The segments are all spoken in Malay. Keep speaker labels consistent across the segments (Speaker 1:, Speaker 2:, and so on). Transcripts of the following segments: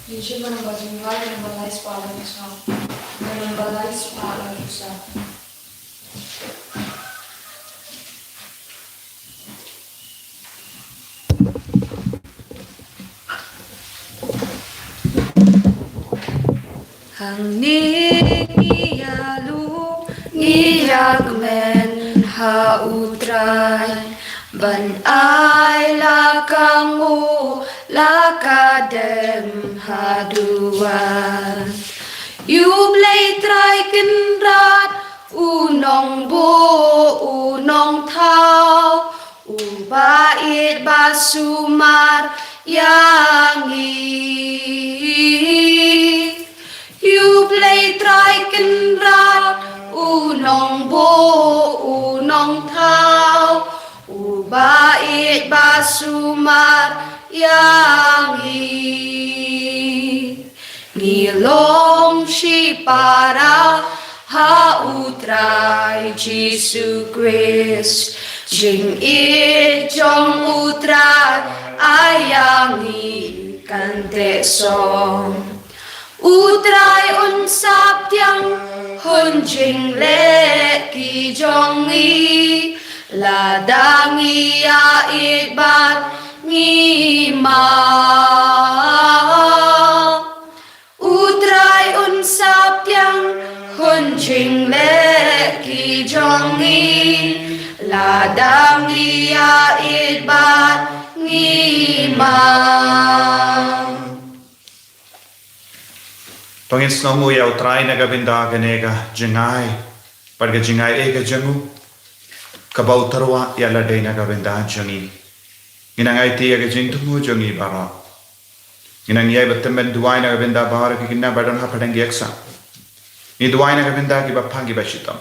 Speaker 1: Dice che non va in vai, non va in spalla, non va in spalla, giusto? Ang niyalu ngiyagmen hautray ban ay lakamu lakadem haduan yublay try kinrat unong bo unong tao ubait basumar yangi you play try can rap unong bo unong thao ubait basumar yangi ngilong si para hautray Jesus Christ jing it jong utray ayangi kante song utray unsap tiang hunjing le ki jongi ladangi ya ibat ngima utray unsap tiang hunjing le ki jongi ladangi ya ibat ngima.
Speaker 2: Tongin snomu ya utrai naga binda ganega jingai parga jingai ega jangu kabau tarwa ya lade naga binda jangi inangai ti ega jingtumu jangi bara inang yai batemen duai naga binda bara ki kinna badan ha padangi eksa ni duai naga binda ki bapangi bashitam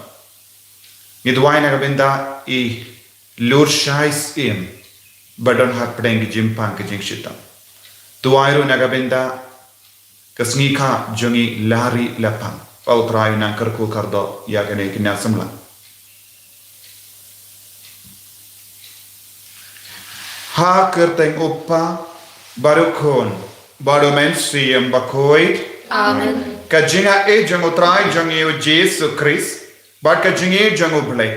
Speaker 2: ni duai naga binda I lur shais im badan ha padangi jimpang ki jingshitam duai ru naga binda kasngi ka jongi lari lapang pautrai na karku kardo ya gane kinya samla ha kerteng uppa barukon baro men siem bakoi
Speaker 1: Amen.
Speaker 2: ka jinga e jongo trai jongi o Jesus Christ bat ka jingi jongo blai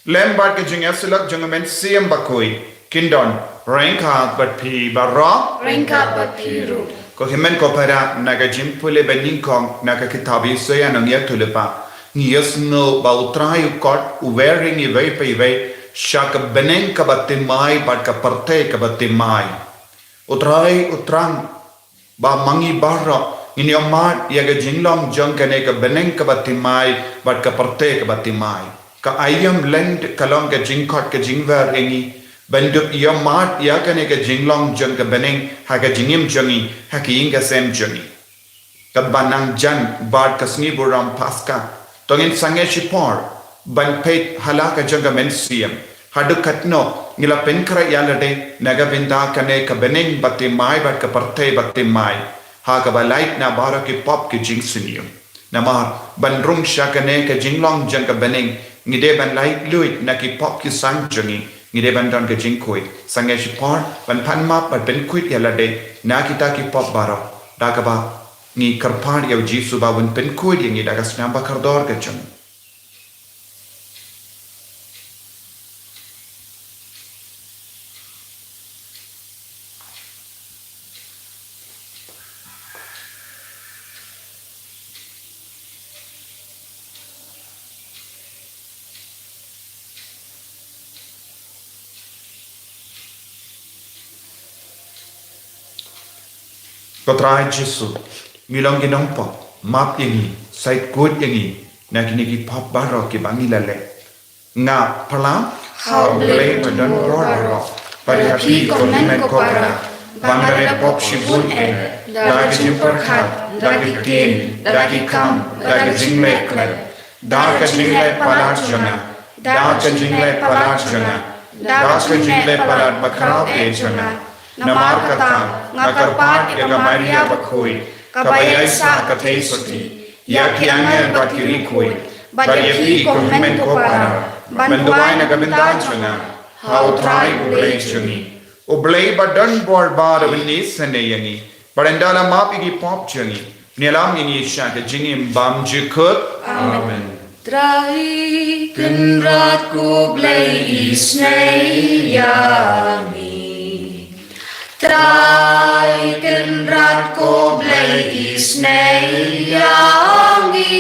Speaker 2: lem bat ka jinga sulak jongo men siem bakoi kindon ranka bat pi barra
Speaker 1: Ringkat berpiru.
Speaker 2: ko himen ko para naga jimpule bening kong naga kitabi soya nang ya tulepa ngias no bautrai kot wearing I vai pe vai shak beneng ka batimai bat ka parte ka batimai utrai utrang ba mangi barra ini omat ya ga jinglom jong kane ka beneng ka batimai bat ka parte ka batimai ka ayam lend kalong ka jingkot ka jingwer engi Bendup ia mat ia kane ke jinglong jeng ke beneng ha ke jingim jengi ha ke inga sem jengi. Ke banang jan bad kasni buram paska. Tongin sange shipor ban peit halaka jeng ke mensiem. Hadu katno ngila penkra yalade naga binda kane ke beneng bati mai bat ke parte bati mai. Ha ke balait na bara ke pop ke jing sinium. Namar ban rung sha kane ke jinglong jeng ke beneng ngide ban lait luit na ke pop ke sang jengi. Ngide bandan ke jingkoi sange shipor ban panma ban penkuit yalade na kita ki pop baro dakaba ni karpan ya jisu ba ban penkuit yang ida gas namba kardor ke jang Kotrai Jesu, ngilong ginompo, map yangi, sait good yangi, na kinigi pop baro ki bangi lale. Nga pala, how blame padon rodoro, pari happy komen kopara, bangare pop shibun dagi jimperkat, dagi tin, dagi kam, dagi jingle kler, daga jingle palat jana, daga jingle palat jana, daga jingle palat bakarao jana. Namar kata ngakarpat ega Maria bakhui
Speaker 1: kabayay sa katesoti, yakiangan bat kirikoy, bat yaki komen ko para, banduay na gabinda chunga, how try ublay chungi.
Speaker 2: Ublay badan bor bar winis saneyangi, barandala mapigi pop chungi, nilam ini syak jingim bam jikut.
Speaker 1: Amen. Trai kenrat ku blay isnay yami. Trai kenrat ku blay isnay yami.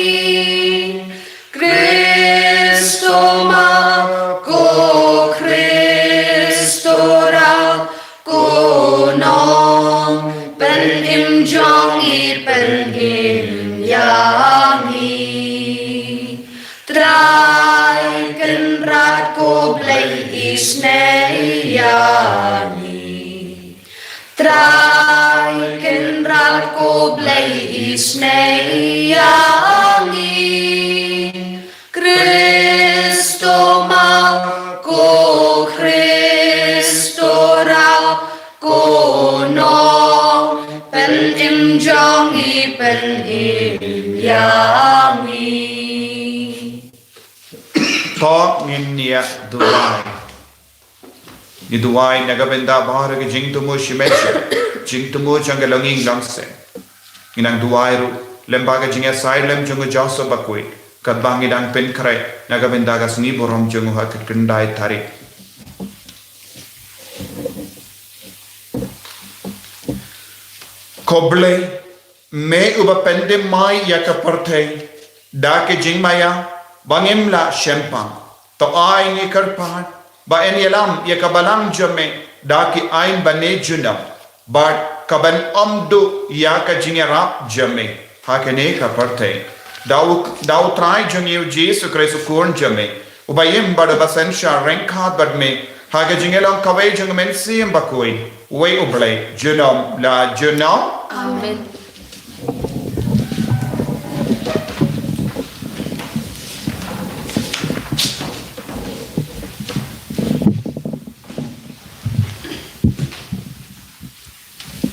Speaker 1: Kristo ma ko Kristo ra ko nong pen im jong I pen im yami. Trai kenrat ko blay isnay yami. Trai kenrat ko blay isnay yami. Kristo ma ko Kristo ra ko no pen im jong I pen im yami.
Speaker 2: Talk niya duway. Ni duway nagabenda bahara ke jing tumo shimecha, jing tumo changa langing langse. Inang duway ru lembaga jingya sai lem jungo jasa bakui. Kadbang idang pen kare nagabenda ga sni borom jungo hakit kendai tarik. Koble me uba pende mai yakaparte da ke jing maya bangim la shempang to ai ni karpan ba en yalam yakabalang jame da ki ain bane junam but kaban amdu yaka jingera jame hakene kaparte dau try jungiu jesu kristo kurn jame ubayim bada basen sha renka badme haga jingelang kawai jungmen sim bakui we ublay junam la junam.
Speaker 1: Amen.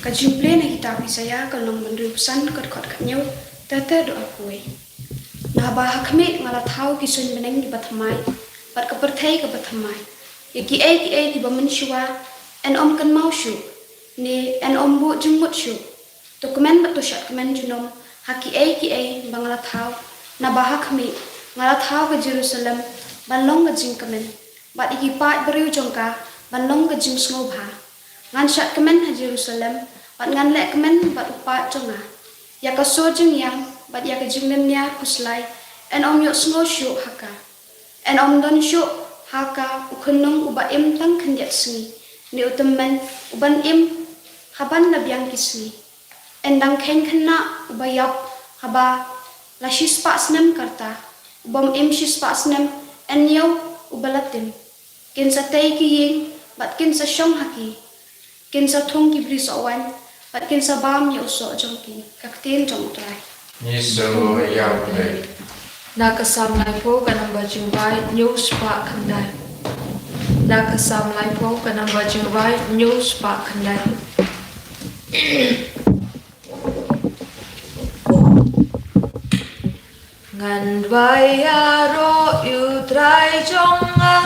Speaker 1: Kajimple na kita Isaya kalong mendusan kat nyau tete doa kue. Nah bah kami ngalat hau kisun meneng di bathamai, bat kepertai ke bathamai. Ya ki ai di bamenshua en om kan mau shu, ni en om bu jemut shu. To kemen bat to shat kemen junom haki ai bangalat hau. Nah bah kami ngalat hau ke Jerusalem banlong ke jing kemen. Bat iki pat beriu jongka banlong ke jing snobha. Ngan shat kemen ha Jerusalem bat ngan lek kemen bat upat jonga ya ka so jing yang bat ya ka jinglen nya kuslai en om yo sngo shu haka en om don shu haka ukunung uba im tang kendiat sni ni utemen uban im haban na biang kisni en dang ken kena uba yap haba la shispa snem karta ubam im shispa snem en yo ubalatim kin sa tay ki ying bat kin sa shong haki kin sa thong ki bris awan bat kin sa bam yo so jong ki kaktin jong trai
Speaker 3: Yesu ya play
Speaker 1: nakasam lai po kanang bajingwai news pa khandai nakasam lai po kanang bajingwai news pa khandai ngan vai aro yu trai jong a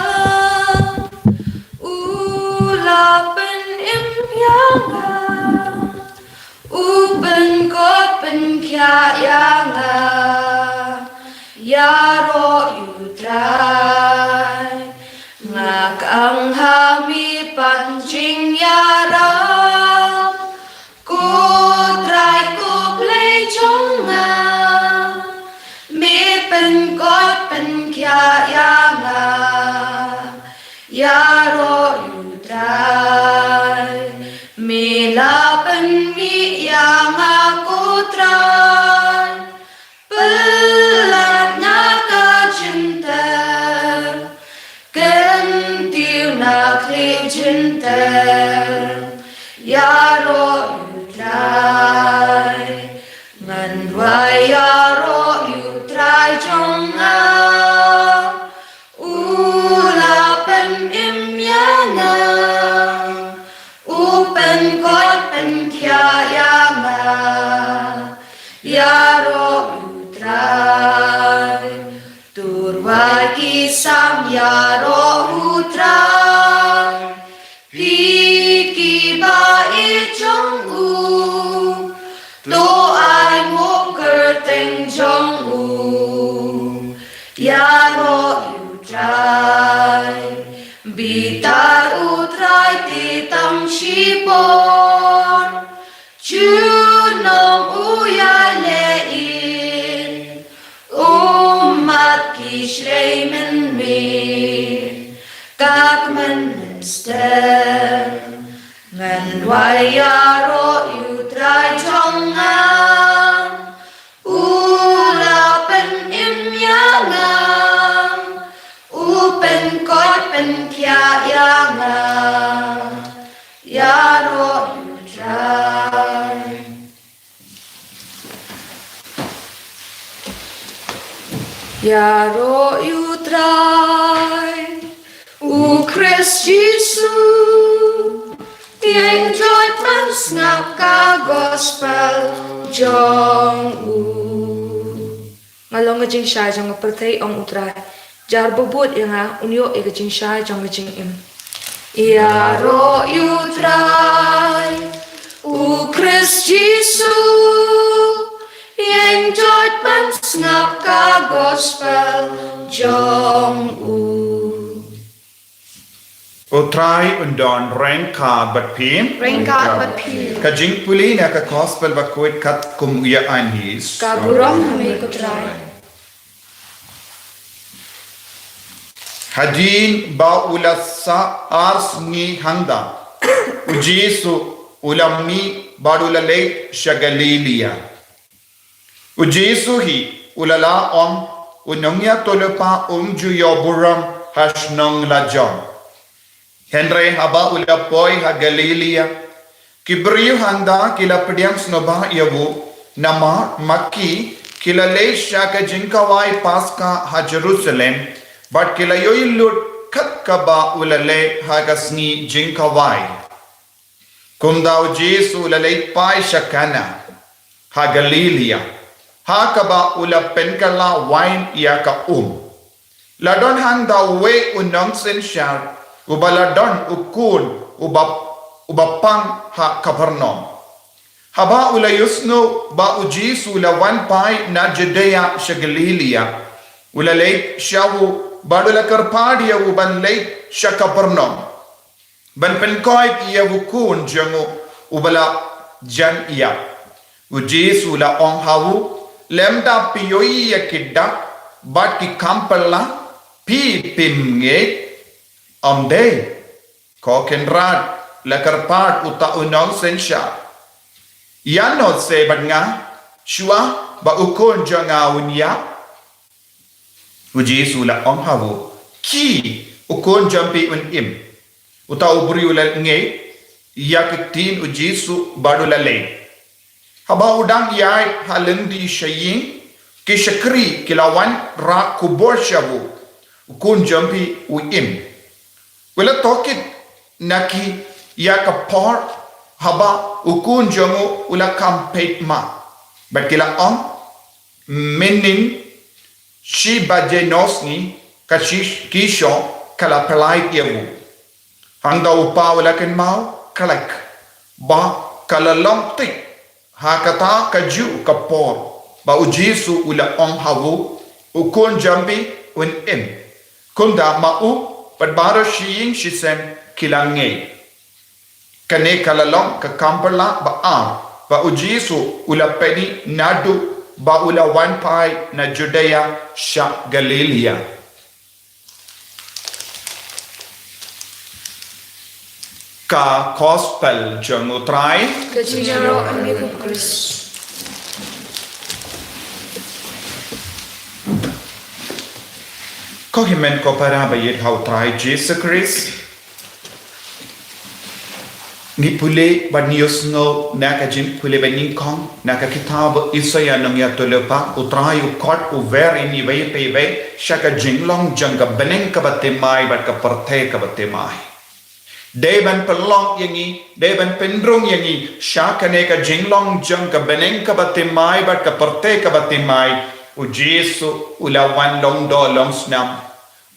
Speaker 1: ula pen im yang a Upen kot pen kya yanga yaro yudrai ngak ang hami pancing yaram kudrai ku play chonga me pen kot pen kya yanga yaro yudrai me la pen mi yang aku try pelat nak cinta kentiu nak cinta ya ro try ngan dua ya ro try jonga ula pen im yana upen kot pen kya yanga
Speaker 4: Yaro utrai Turwai kisam yaro utrai Piki ba ichong u To ai mo kerteng jong u Yaro utrai Bitar utrai titang shipon Chunong uyay lein Umat kishrei men mir Kak men stem Ngan wayaro utrai jongang Ulapen imyangang Upen kot pen kyayangang Yaro utrai Yaro utrai U Christ Jesus Tiang joy trans ngap ka gospel jong u Ngalong nga jing sha jong pertay ong utrai Jar bubut nga unyo e jing sha jong jing im Yaro utrai U Christ Jesus Yang joy trans ngap ka gospel jong u
Speaker 2: Utrai undon rengka batpin.
Speaker 1: Rengka batpin.
Speaker 2: Kajing puli na ka gospel bakuit kat kumuya anis.
Speaker 1: Kaburong may kutray.
Speaker 2: Hadin ba ulasa ars ni handa. Ujisu ulami badulalay siya Galilia. Ujisu hi ulala unongya tolopa juyo buram hasnong lajong. Henry haba ulapoy ha Galilia. Kibriyo handa kila pediang snoba yawu nama Makki kila leisha ka jinkawai paska ha Jerusalem but kila yoylut kat kaba ulale ha kasni jinkawai. Kumdaw Jesu ulalay pai shakana ha Galilia. Ha kaba ulapen kala wine ya ka Ladon handa we unong sensyar Ubaladon ukun ubapang ha Kapernaum. Haba ulayusno ba ujisu lawan pai na Judea sa Galilia. Ulalay siyawu badula karpadia ubanlay sa Kapernaum. Banpenkoy iyawu kun jango ubala jan iya. Ujisu la ong hawu lemda piyoy yakidak bat ki kampala pi pimnge Amde, kokenrad, lakarpat uta unong sensya. Yanot se nga, shua ba ukon janga unya. Ujisu la ong hawu, ki ukon jampi im. Uta ubri ulal nge, yakitin ujisu badu lalay. Haba udang yay haleng di shaying, kishakri kilawan ra kubor shabu. Ukon jampi im. Wala tokit naki ya kapor haba ukun jongo ula kampet ma. Bakila ang menin shi bajenosni kashish kisho kala pelai yawu. Hangda upa wala ken mau kalak ba kala longtik hakata kaju kapor ba ujisu ula ang hawu ukun jambi un im. Kunda mau Padbaro shiying shisen kilangay. Kane kalalong kakampala ba ba ujisu ulapeni nadu ba ulawan pai na Judea sha Galilia. Ka gospel jangutray.
Speaker 4: Kajijaro amigo Chris.
Speaker 2: Kohimen ko para bayit how try Jesus Christ. Ni pule ba niyos no nakajin pule ba kong nakakitab Isaiah nang yatulopa utray ukot uver ini bay pay shaka jinglong jangga beneng kabatemay bat kaparte kabatemay. Deban pelong yangi, deban pendrung yangi, shakane ka jinglong jang ka beneng ka batimai bat ka perte ka batimai, u Jesu ulawan long do long snam.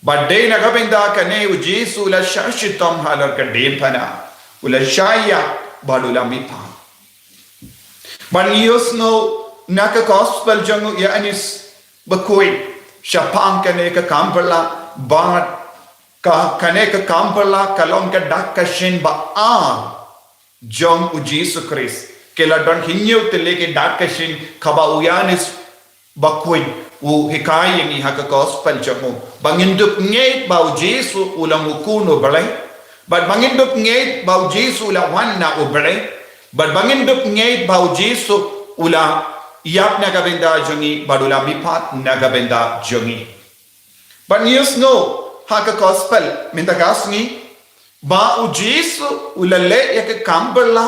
Speaker 2: But day na kabinda ka ne u Jesu ula shashitom halar ka dempana, ula shaya badula mipa. But yus no naka gospel jangu ya anis bakui, shapang ka ne ka kampala, bad kane ka kampala kalong ka dak ka shin ba jong u Jesus Christ kela don hinyo te leke dak ka shin khaba uyanis bakoi u hikai ni ha ka gospel jamu bangindup ngeit ba u Jesus ulang ukuno balai but bangindup ngeit ba u Jesus ula wanna u balai but bangindup ngeit ba u Jesus ula yap na gabenda jongi badula mipat na gabenda jongi but news no haka gospel minta gasni ba u Jesu ulale yak kambala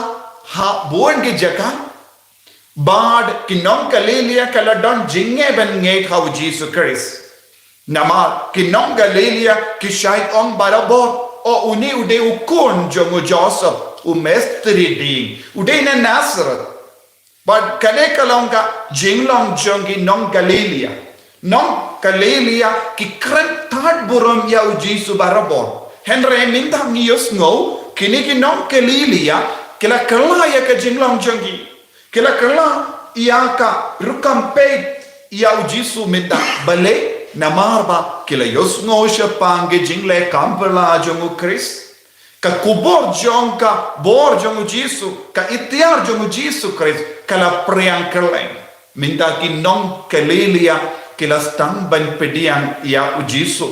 Speaker 2: ha born ge jaka bad kinom kalelia kala don jinge ben nge ha u Jesu Christ nama kinom kalelia kishai on barabor o uni ude ukun jomo Joseph u mestri ding ude na Nazareth but kane kalonga jinglong jongi non kalelia non kalelia ki kren tad burom ya u Jesu barabor henre minta nios ngo kini ki non kalelia kila kala ya ka jinglong jongi kila kala ya ka rukam pe ya u Jesu minta bale namarba kila yos ngo sha pange jingle kampala jongu Chris ka kubor jonga bor jongu Jesu ka itiar jongu Jesu Christ kala priang keleng minta ki non kalelia kila stang ban pediang ya u Jesu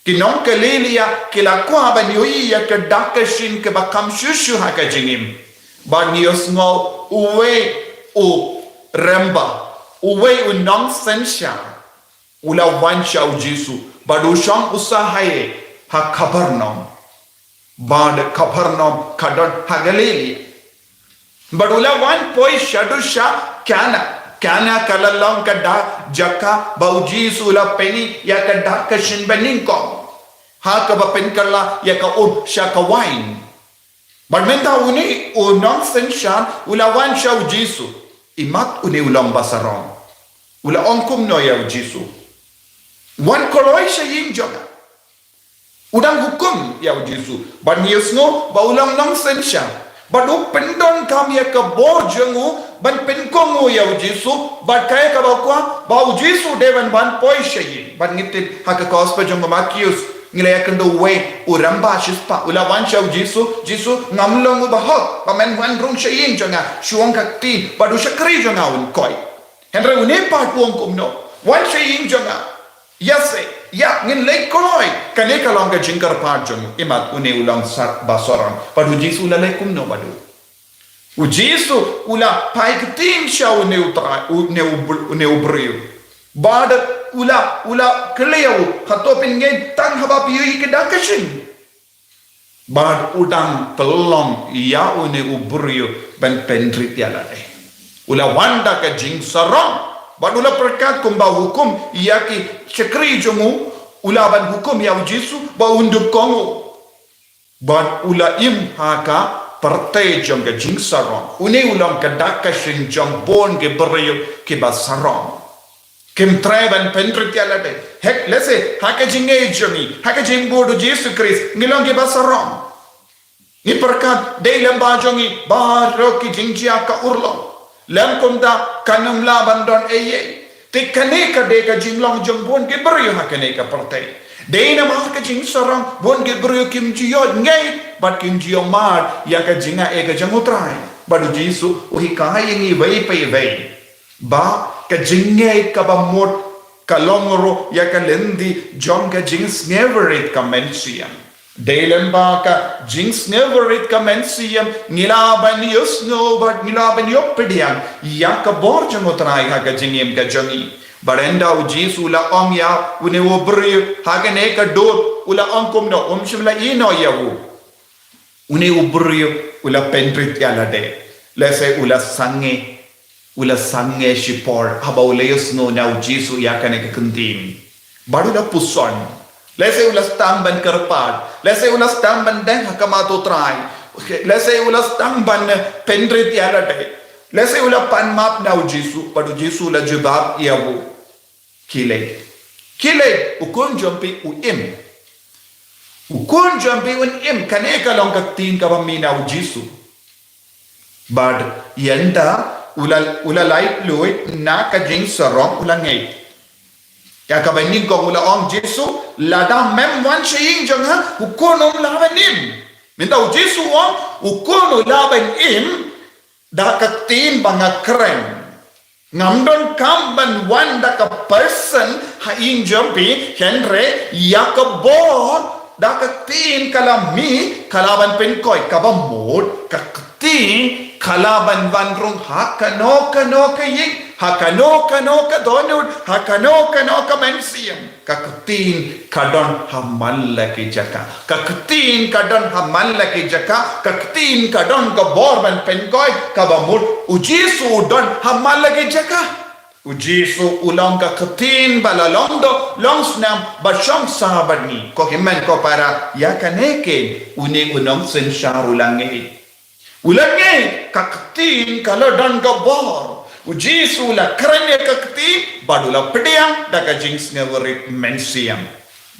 Speaker 2: kinong kalelia kila kwa ban yoi ya ka dakashin ke bakam shushu ha ka jingim ba nios ngo uwe u remba uwe u nonsense ula wansha u Jesu badu shang usahaye ha khabarnom bad khabarnom kadon ha galeli badula wan poi shadusha kana kalalong kada jaka bau Jesu la peni ya kada kashin beningko ha ka ba pen kala ya ka ud sha ka wine barmenta uni o nonsense shan ula wan sha u Jesu imat uni ulang basaron ula onkum no ya u Jesu wan koloi sha yin joga udang hukum ya u Jesu ban yesno ba ulang nonsense sha badu pendon kami ka bor jengu ban pen kongu ya u Jesu bat kaya ka bakwa ba u Jesu devan ban poi shayi ban ngite haka gospel jengu Makius ngile kendo we uramba shispa ula ban sha u Jesu ngamlong ba hot ba men wan rung shayin jenga shuang kakti badu shakri jenga un koi henre une pa tuong kumno wan shayin jenga yase ya ngin lek koloi kane kalong ka jingkar pa jengu imat une ulang sat basoran badu Jesu la lekum no badu u Jesu ula paik tin shau neutra ne ubrio bad ula kleu khato pingen tan haba pi ke dakashin bad udang pelong ya une ubrio ben pendrit ya la ula wanda ka jing sarong bad ula perkat kumba hukum ya ki chakri jomu ula ban hukum ya Jesu ba undup kongo bad ula im haka partai jong ke jing sarong une ulam ka dakashin jong bon ke brio ke basarong kim treban pendrit ya la hek lese haka jinge jomi haka jing bodu Jesu Christ ngilong ke basarong ni perkat de lamba jongi ba roki jingjia ka urlo lam kumda kanum la bandon eye te kane ka de ka jinglong jong bon ke brio haka ne ka partai de na ma ka jing sarong bon ke brio kim jiyo ngai bat kim jiyo mar ya ka jinga e ka jamutrai badu Jesu uhi ka yengi vai pai vai ba ka jinge ka ba mot ka longro ya ka lendi jong ka jings never it ka mensiam de lemba ka jings never it ka mensiam nilaban yusno bat nilaban yopediam ya ka bor jamutrai ha ka jingem ka jongi barenda u Jesu la ong ya une wo bri ha ka ne ka dot ula ong kom no shimla ino ya wo une wo bri ula pentrit ya la de lese ula sange shipor haba ula yusno na u Jesu ya ka ne ka kuntim badula puson lese ula stamban karpad Lese ulas tang bandeng hakamato try. Lese ulas tang ban pendrit yalate. Lese ula pan map na Jesu, padu Jesu la jebab yawu. Kile ukun jompi uim. Ukun jompi uim kaneka long kaktin kabamina Jesu. Bad yenda ula light loy na kajing sarong ula ngay. Ya kabainin ko ula om Jesu lada mem wan shaying jang ha ukun laban im. Minta Jesu om ukun laban im da kaktin banga krem. Ngamdon kamban wanda ka person ha injampi henre yakabo da kaktin kalami kalaban penkoy kabamod kaktin kalaban vanrung hakano ka ying hakano ka donud hakano ka mensiam kaktin kadon hamallaki jaka kaktin kadon hamallaki jaka kaktin kadon ka borban penkoy kabamud ujisu don hamallaki jaka ujisu ulang ka kaktin balalondo longsnam basham sabani ko himen ko para yakaneke uni unong sen sharulangi ulangi kaktin kalodon ka bor ujisu la krane kakti badula pediang daga jings neverit mensiam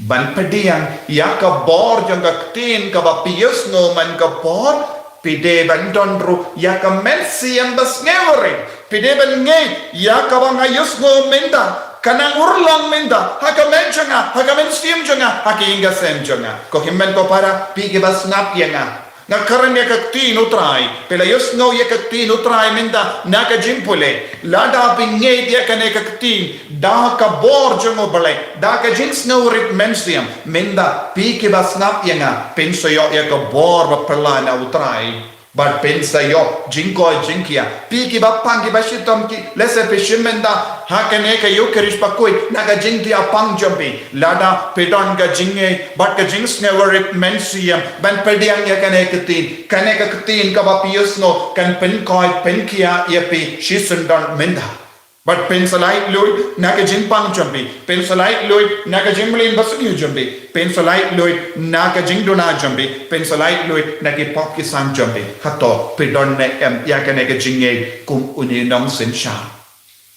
Speaker 2: ban pediang yaka bor jang kaktin ka bapius no man ka bor pide bandonru yaka mensiam bas neverit pide ban nge yaka bangayus no menda kanang urlang menda haka menjanga haka mensiam janga haka inga sem janga ko himmen ko para pige bas nap yanga na karanya kakti utray pelayos no ya kakti utray menda naka jimpule lada pinge dia kane kakti da ka bor jongo bale da ka jins no rit mensiam menda pike basnap yanga penso yo ya ka bor ba pelana utray but pensa yo jinko jinkia piki bapang ki bashitom ki lese peshimenda hakane ka yo kerish pakoi naga jinkia pang jumpi lada pedon ga jinge but ka jings never it mensiam ban pediang ya kane ka katin ka bapius no kan pen koi penkia yapi shisundon menda but pensalai loy naga jin pang jumpi pensalai loy naga jimlin basuni jumpi pensalai loy naga jing dona jumpi pensalai loy nagi pop ki sam jumpi hato pedon ne em ya kane ka jinge kum uni nong sen sha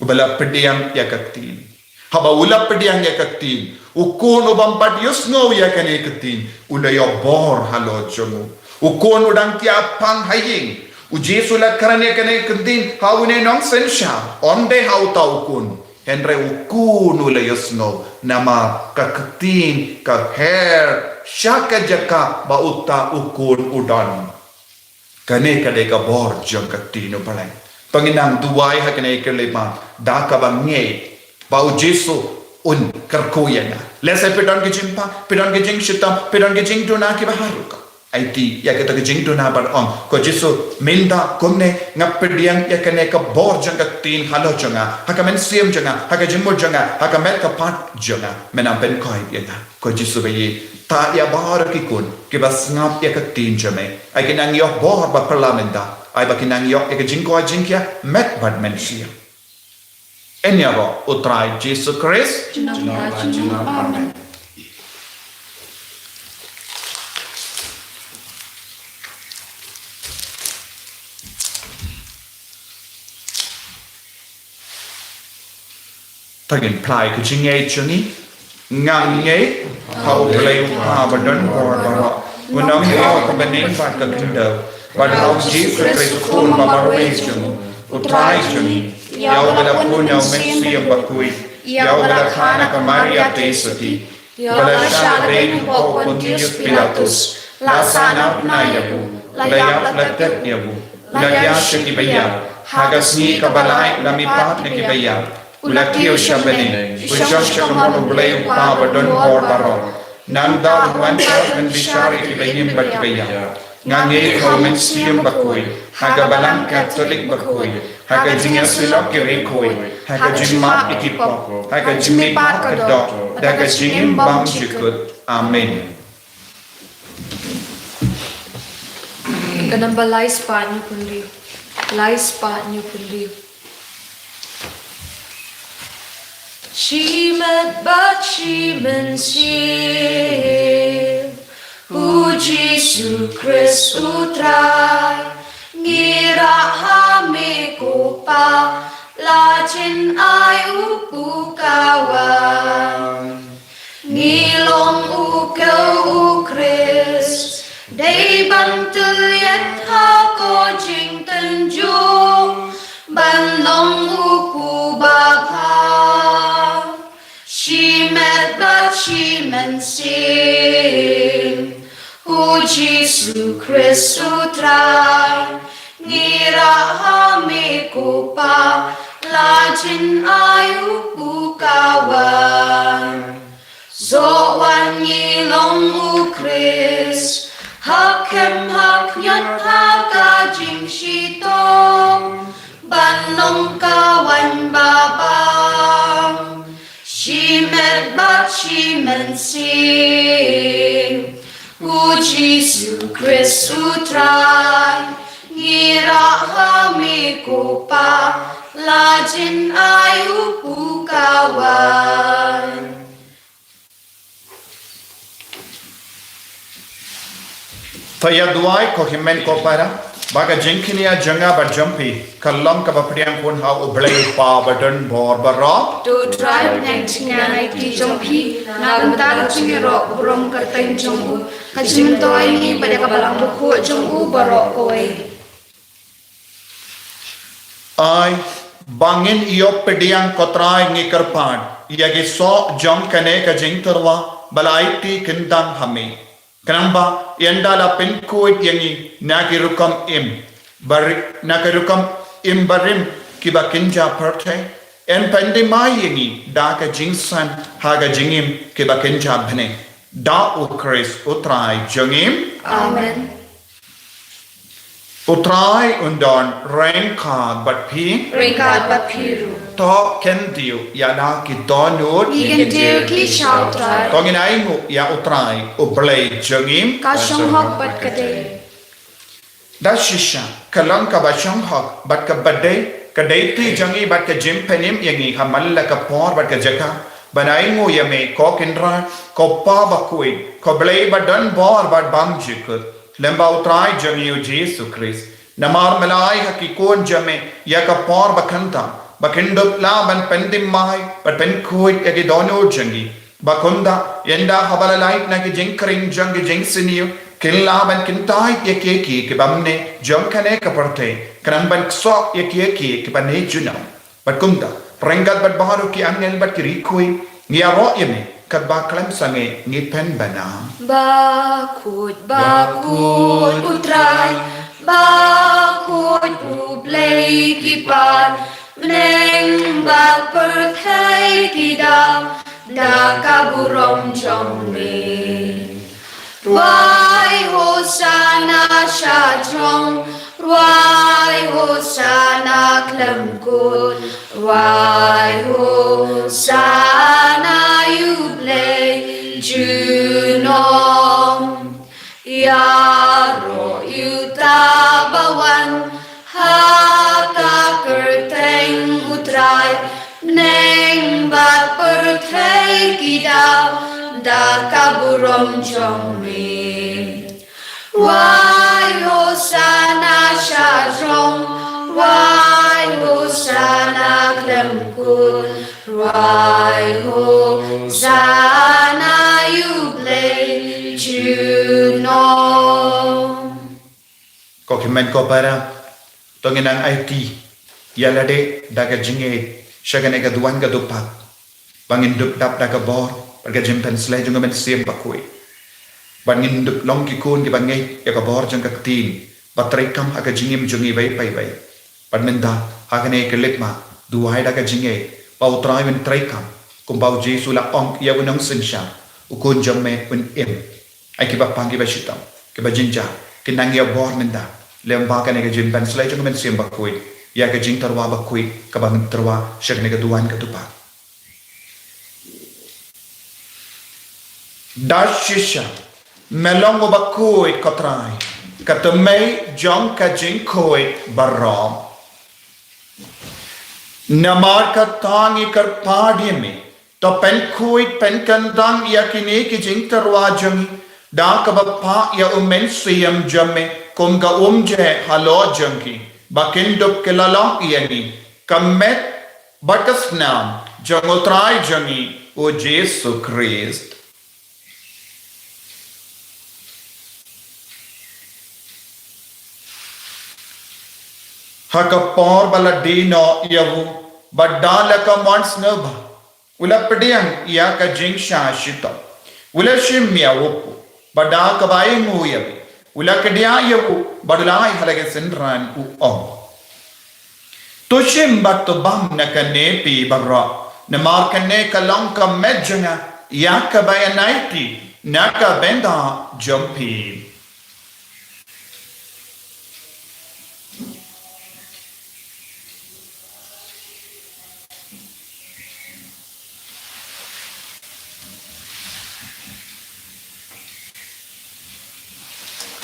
Speaker 2: ubala pediang ya kaktin haba ula pediang ya kaktin ukun ubam pat yusno ya kane kaktin ula yo bor halo jomu ukun udang tia pang haying Ujisu la karane kane kaktin haune nong sen sha onde hau tau kun henre ukun ula yusno nama kaktin ka hair shaka jaka ba uta ukun udan kane kade ka bor jong kaktin upaleng panginang duwai hakane kelema da ka bange ba ujisu un karkuyana lese pedon ki jimpa pedon ki jing shitam pedon ki jing tuna ki baharuka IT ya kita jing tuna bar on ko jisu minda komne ngapediang ya kane ka bor jong kaktin halo jonga hakamen siam jonga hakajimmo jonga hakamet ka pat jonga menam ben koi yana ko jisu be ta ya bar ki kun ke bas ngap ya kaktin jame ai kinang yo bor ba parlamenta ai ba kinang yo ya jing ko jingkia met bad mensia enyabo utrai Jesus Christ
Speaker 3: Amen.
Speaker 2: Tagin plai ku jinge chungi ngang nge hau play pa badon bor baro unang yo ka benin pa ka kindo bad hau Jesus Christ kun ba barwe chung utrai chungi yau bala punya mensiam bakui yau bala khana ka Maria tesati bala sha de po Pontius Pilatus la sana nayabu layak latek yabu layak shikibaya hagasni ka balai lamipat ne kibaya Ulakio shabene, Ujosh Kamono Blay Power Don Bor Baro, Nanda Wancha and Bishari Kibayim Bakibaya, Nange Homensium Bakui, Hagabalan Catholic Bakui, Hagajinga Siloki Rekoi, Hagajima Ikipo, Hagajimi Pakado, Dagajim Bam Jikut, Amen.
Speaker 4: Ganun ba lies pa niyo kundi? Lies pa niyo kundi? She met but she been seen Jesu Christ utrai ngira hame kopa la chin ai upu kawan ngilong ukau Christ day bantul yat ha ko jing tenju ban long upu bapa she met but she men sing O Jesu Christ utrai ngira hame kopa la jin ayu kawan zo wan yi long u Christ hakem hak nyat haka jing shito ban long kawan babang she met but she men sing O Jesu Christ utrai ngira hame kopa la jin ayu kawan
Speaker 2: Taya duai ko himen ko para baga jinkinia janga ba jumpi kallam ka bapriang pun ha ublei pa badan bor barop
Speaker 1: to drive next ngai ti jompi na bentar chingero brom kartain jongu kajim toy ni pada kabalang buku jongu barok koi
Speaker 2: ai bangin iyo pediang kotrai ngikar pad yagi so jom kane ka jingterwa balaiti kindang hame Kenapa yandala penkuit yangi nakirukam im barim kiba kinja perte en pandemai yangi daka jingsan haga jingim kiba kinja bhne da ukris utrai jangim
Speaker 1: amen
Speaker 2: utrai undon rainka but pi
Speaker 1: ringkat bapiru
Speaker 2: to kendiu yana ki donut
Speaker 1: igen dear ki shoutai
Speaker 2: to ginaimu ya utrai ublei jangim
Speaker 1: ka shonghok bat kade
Speaker 2: da shisha kalang ka ba shonghok bat ka badai kadai ti jangi bat ka jim penim yangi hamalla ka por bat ka jaka banaimu yame ko kindra ko pa bakui ko blei badan bor bat bam jikut lamba utrai jangi Jesu Christ namar malai hakikon jame ya ka por bakanta bakindup la ban pendim mai bat pen kuit yagi dono jangi bakunda yenda habala light na ki jinkring jangi jingsiniu killa ban kintai yake ki ke bamne jomkane ka parte kan ban so yake ki ban ne juna bakunda prengat bat baharu ki angel bat ki rikui ngia ro yeme kat ba klam sange ngi pen bana
Speaker 4: bakut utrai bakut ublei kipan neng bak perthai kidam da kaburom jombe Ruai hosana shajong Ruai hosana klemkut Ruai hosana yublei junom Yaro yutabawan Haka kerteng utrai Neng bat perthai kidam da kaburom jomri Wai hosana shajong Wai hosana klemkut Wai hosana yublei junom
Speaker 2: ko kimen ko para tonginang IT yalade daga jinge shagane ga duan ga dupak bangin dup dap daga bor Pergi jempen selai juga men siam bakui. Bangin duk long kikun di bangai ya kabor jang kaktin. Batrai kam aga jingim jungi bai pai bai. Padmenda hakane kelik ma duai daga jingai. Bau trai men trai kam. Kumbau Jesu la ong ya unang sensha. Ukun jamme un im. Ai kiba pangi ba shitam. Kiba jinja. Kinang ya bor menda. Lemba kane ga jempen selai juga men siam bakui. Ya ga jing tarwa bakui. Kabang tarwa syakne ga duan ka tupak. Dashisha melongo bakui kotrai katumei jong ka jinkoi barom namar ka tangi kar padye me to pen kui pen kandang yakine ki jing tarwa jangi da ka ba ya umen siyam jamme kum ka je halo jangki bakin dop ke lalong yani kamet batasnam jangotrai jangi o Jesus Christ hakapor bala dino yavu badala ka mons nova ula pediang ya ka jing shashita ula shimya wopu bada ka bai nguyabi ula kedia yavu badalai halage senran u om to shim bat to bam na ka ne pi barra na mar ka ne ka long ka medjanga ya ka bai naiti na ka benda jumpi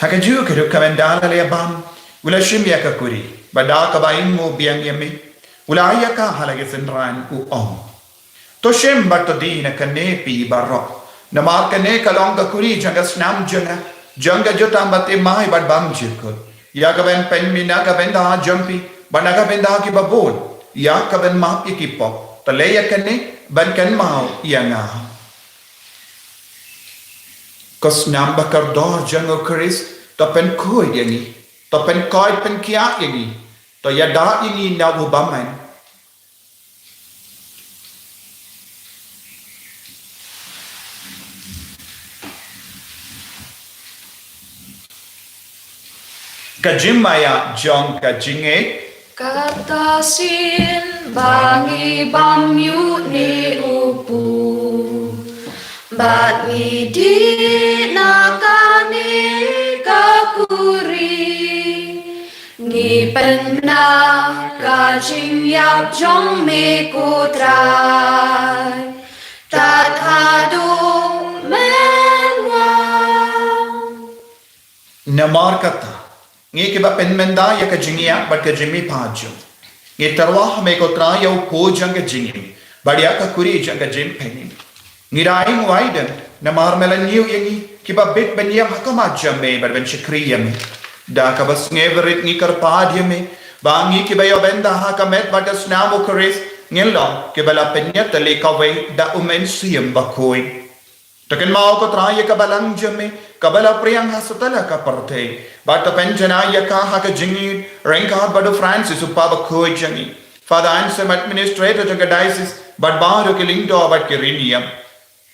Speaker 2: haka ju ke kamendala le bam ula shimya ka kuri bada ka bain mo biang yami ula ya ka halage senran u om to shem bat dina ka ne pi barro na mar ka ne ka long ka kuri janga snam janga jotam bate mai bad bam chikot ya ka ben pen mina ka ben da jumpy bana ka ben da ki babon ya ka ben ma ikipo ta le ya ka ne ban kan mau ya nga Kos namba kardor jango Chris to pen koi yani to pen koi pen kia yani to yada yani na ubaman kajimaya jong kajinge
Speaker 4: Katasin bangi bam yu ni upu Bat mi di nakani kakuri Ngi penna ka jing yap jong me kutrai Tat hadu menwa
Speaker 2: namar kata ngi ke ba pen menda ya ka jingia bat ka jimi paju ngi tarwa me ko tra yo ko jang ka jingi badia ka kuri jang ka jim penin ngiraing waiden na marmela niu yangi kiba bit benyam hakama jamme barben shikriyam da ka bas ngeverit ni karpad yame bangi kiba yo benda hakamet batas namo Chris ngelo kibala penya tele kawe da umen siyam bakoi taken mao ko traya ka balang jamme kabala priyang hasatala ka parte bata penjana ya ka haka jingi ranka badu Francis upaba koi jangi father ansem administrator to diocese but baro ke lindo abat ke riniam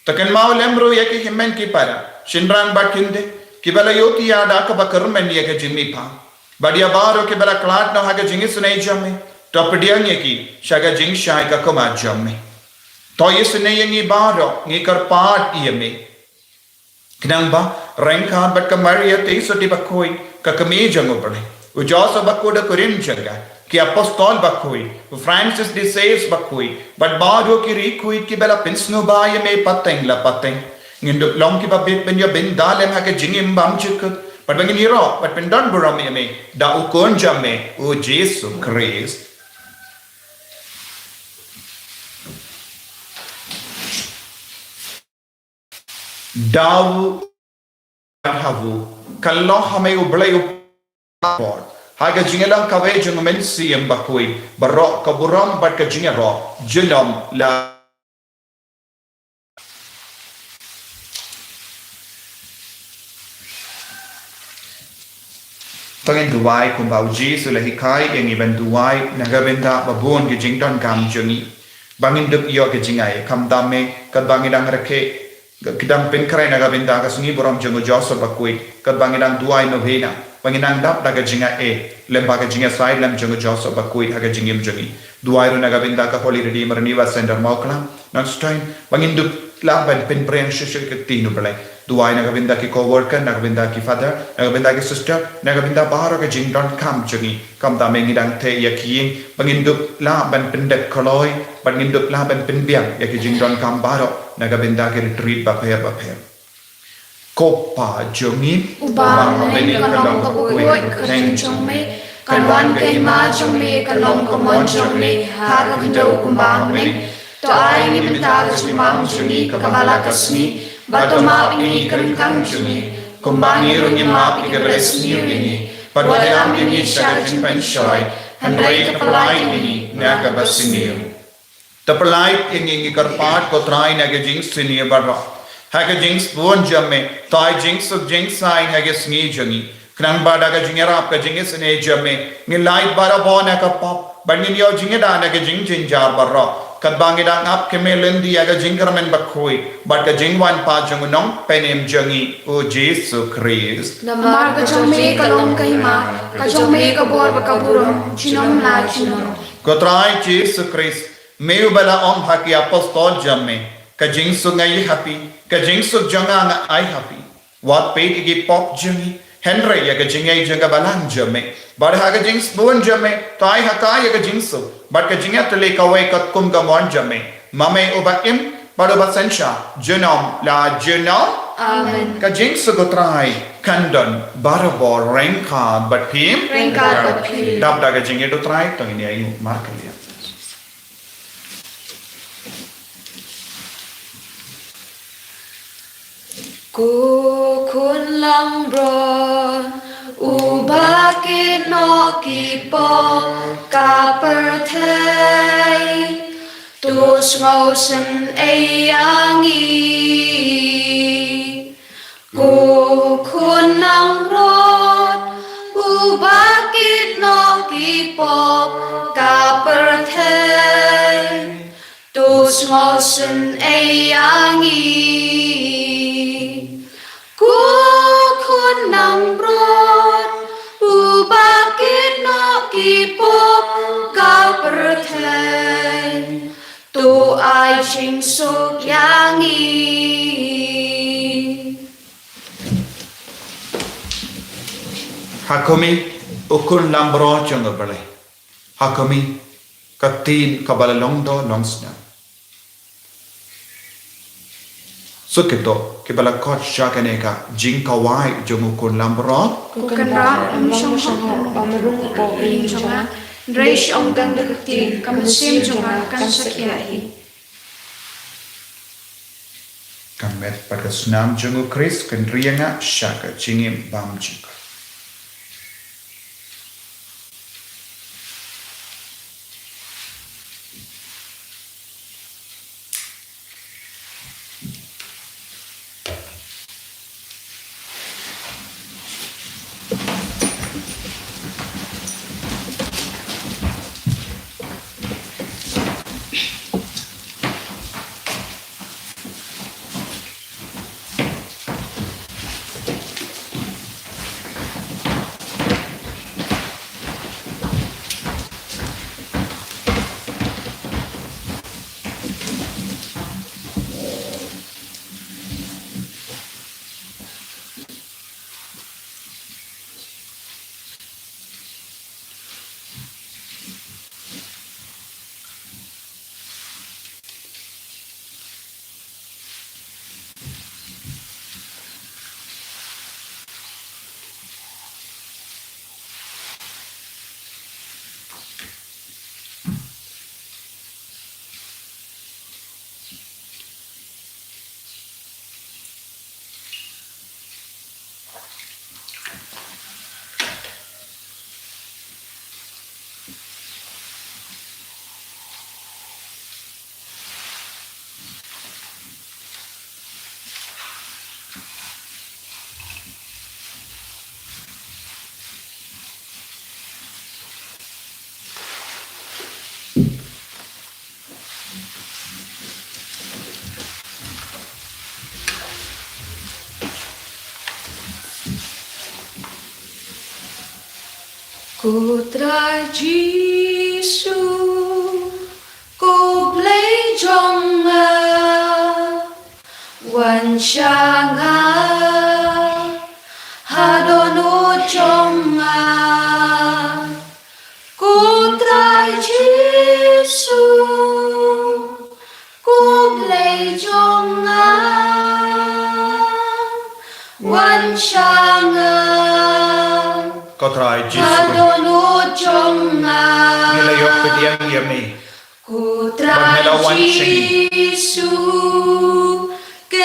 Speaker 2: taken mau lemro yake himmen ki para shinran bakinde kibala yoti ya da ka bakarmen yake jimmi pa badia baro kibala klat no haga jingi sunai jamme topdiang yaki shaga jing shai ka koma jamme to yesne yangi baro ngi karpat yeme kinang ba ranka bat ka maria te soti bakoi ka kame jango pade u josa bakoda korim janga ki apostol bakoi Francis de Sales bakoi but baro ki rikui ki bela pinsno ba yeme pateng la pateng nginduk long ki babit ben yo ben dalem ha ke jingim bam chikut but bangin hiro but ben don buram yeme da u kon jamme o Jesus Christ dawu havu kallo hame u blay u por haga jingela kawe jung men siem bakoi barro kaburam bat ka jingero jinom la Tangen duwai kumbau Jesus la hikai yang iban duwai nagabenda babon ke jingdon kam jungi bangin dup yo ke jingai kam dame kad bangidang rake kidang penkrai nagabenda ka sungi boram jungo Joseph bakoi kad bangidang duwai novena bangidang dap daga jinga lemba ka jinga side lem jungo Joseph bakoi haga jingim jungi duwai ro nagabenda ka Holy Redeemer Niwa Center mauklam next time bangin dup laban pen praying shishil ke tinu belai duai nagabinda ki co-worker nagabinda ki father nagabinda ki sister nagabinda baharo ke jingdon kam jungi kam da mengidang te yakin bangindup la ban pendek koloi bangindup la ban penbiang yaki jingdon kam baro nagabinda ki retreat ba pher kopa jungi
Speaker 4: Ubang meni kalong kabuoy kajing chong me Kalwan kay ma chong me kalong kamon chong me Haga kendo kumbang me To ay ni bentaga sumang jungi kabala kasni
Speaker 3: Batoma ini kerengkang juni, kumbang irungi map ike beresni ini, padwadam ini syara jimpan shoy, handrai kepalai ini naga basiniu.
Speaker 2: Tapalai ingi karpat kotrai naga jinx sini barra. Haga jinx buon jamme, tai jinx of jinx sai haga sngi jangi. Knang bada ka jingera ka jingis ne jamme, ngilai bara bona ka pop, bangin yo jingeda naga jing jinjar barra. Kadbangi dang ap kemelendi aga jingkermen bakhui, but ka jingwan pa jangunong penem jangi o Jesu Christ.
Speaker 4: Namar ka jome ka long kahima, ka jome ka bor ba kaburom, chinom la chinom.
Speaker 2: Kotrai Jesu Christ, meu bala om haki apostol jamme, ka jing su ngai happy, ka jing su janga nga ai happy. Wat pe igi pop jangi, Henry aga jingai janga balang jamme, but haga jings buon jamme, tai hakai aga jingsu. But ka jingat tuli kawai kat kum ka mon jamme, mame uba im, but uba sensha, junom la junom.
Speaker 4: Amen.
Speaker 2: Ka jingsu kotrai, kandon, barabo, rengka, but him.
Speaker 4: Rengka but him.
Speaker 2: Dap daga jingai do trai, tong ini ayu markalia.
Speaker 4: Ku kun lang bron, ubakit no kipo ka pertay, tus ngosen ayangi. Ku kun lang bron, ubakit no kipo ka pertay, tus ngosen ayangi. Kun nang bron, ubakit no kipop kau perten, tu ai ching suk yangi.
Speaker 2: Hakumi ukun lambro chunga bale. Hakumi katin kabalalong do longsna. Sukito kibala kot shakaneka jing kawai jungu kun lambro.
Speaker 1: Kukan ra shong shong pamarung po ring chonga, reish ong ganda kati kamasim chonga kan sakyahi.
Speaker 2: Kamet pada senam jungu Chris kan rianga shaka jingim bam jika.
Speaker 4: Putra Jisu, cô lấy trongวันชางาฮาโดนุจงกูตรายจิสุกูเลยจงวันชางา
Speaker 2: Kau try Jesus.
Speaker 4: ฮาโดนุจง
Speaker 2: Nilayok pediang yami.
Speaker 4: Ku try Jisu ke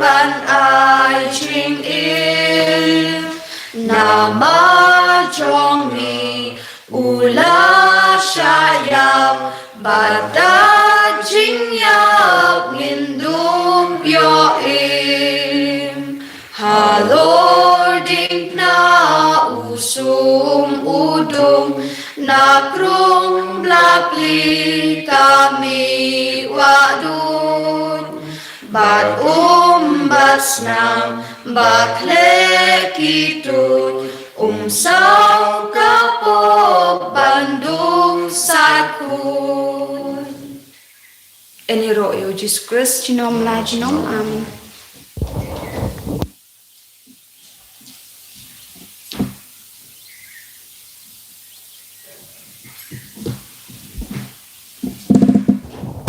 Speaker 4: ban ai ching il nama chong ni ula shayap bata ching yap ngindum yo im halording na usum udum na krung blapli kami wadun bat bat snam bakle kitut sao kapop bandung sakun. Eniro yo Jesus Christ jinom la jinom amin.